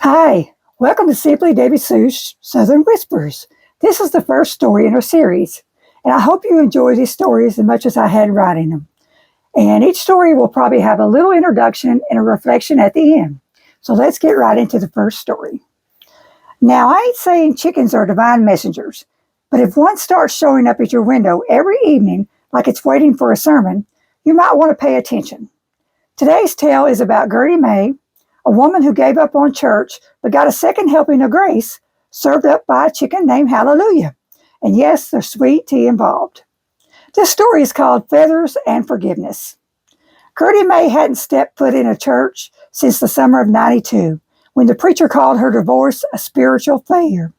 Hi, welcome to Simply Debbie Sue's Southern Whispers. This is the first story in our series, and I hope you enjoy these stories as much as I had writing them. And each story will probably have a little introduction and a reflection at the end. So let's get right into the first story. Now, I ain't saying chickens are divine messengers, but if one starts showing up at your window every evening like it's waiting for a sermon, you might want to pay attention. Today's tale is about Gertie May, a woman who gave up on church but got a second helping of grace served up by a chicken named Hallelujah. And yes, there's sweet tea involved. This story is called Feathers and Forgiveness. Gertie May hadn't stepped foot in a church since the summer of '92, when the preacher called her divorce a spiritual failure,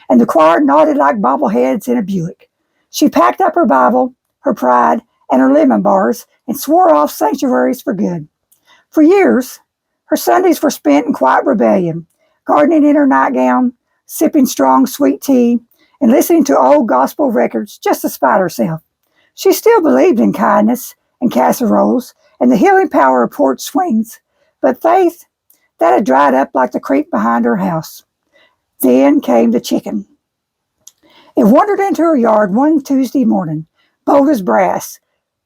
and the choir nodded like bobbleheads in a Buick. She packed up her Bible, her pride, and her lemon bars and swore off sanctuaries for good. For years, her Sundays were spent in quiet rebellion, gardening in her nightgown, sipping strong sweet tea, and listening to old gospel records just to spite herself. She still believed in kindness and casseroles and the healing power of porch swings, but faith, that had dried up like the creek behind her house. Then came the chicken. It wandered into her yard one Tuesday morning, bold as brass,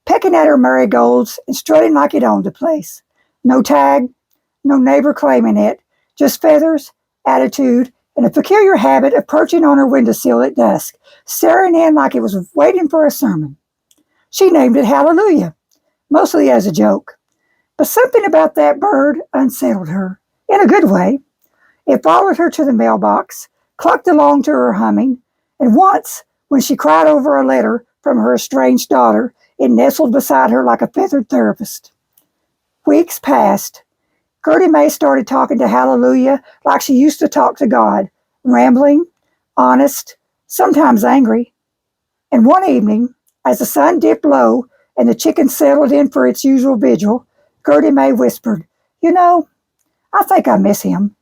pecking at her marigolds and strutting like it owned the place. No tag, no neighbor claiming it, just feathers, attitude, and a peculiar habit of perching on her windowsill at dusk, staring in like it was waiting for a sermon. She named it Hallelujah, mostly as a joke. But something about that bird unsettled her, in a good way. It followed her to the mailbox, clucked along to her humming, and once, when she cried over a letter from her estranged daughter, it nestled beside her like a feathered therapist. Weeks passed. Gertie May started talking to Hallelujah like she used to talk to God, rambling, honest, sometimes angry. And one evening, as the sun dipped low and the chicken settled in for its usual vigil, Gertie May whispered, "You know, I think I miss him."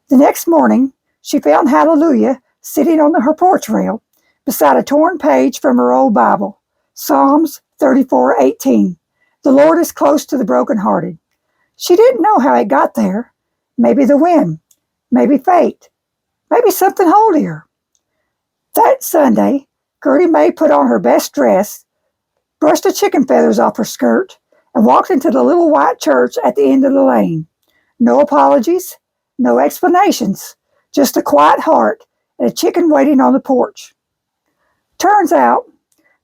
The next morning, she found Hallelujah sitting on her porch rail beside a torn page from her old Bible, Psalms 34:18. The Lord is close to the brokenhearted. She didn't know how it got there. Maybe the wind, maybe fate, maybe something holier. That Sunday, Gertie May put on her best dress, brushed the chicken feathers off her skirt, and walked into the little white church at the end of the lane. No apologies, no explanations, just a quiet heart and a chicken waiting on the porch. Turns out,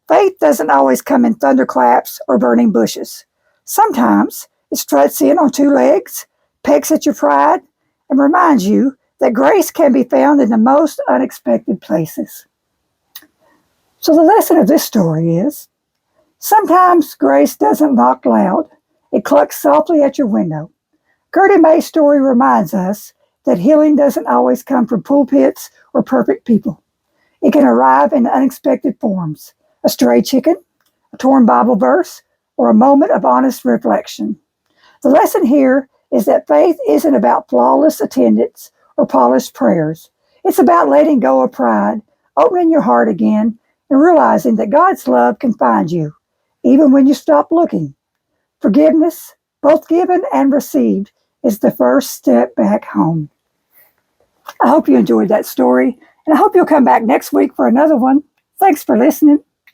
faith doesn't always come in thunderclaps or burning bushes. Sometimes it struts in on two legs, pecks at your pride, and reminds you that grace can be found in the most unexpected places. So the lesson of this story is, sometimes grace doesn't knock loud. It clucks softly at your window. Gertie May's story reminds us that healing doesn't always come from pulpits or perfect people. It can arrive in unexpected forms: a stray chicken, a torn Bible verse, or a moment of honest reflection. The lesson here is that faith isn't about flawless attendance or polished prayers. It's about letting go of pride, opening your heart again, and realizing that God's love can find you, even when you stop looking. Forgiveness, both given and received, is the first step back home. I hope you enjoyed that story, and I hope you'll come back next week for another one. Thanks for listening.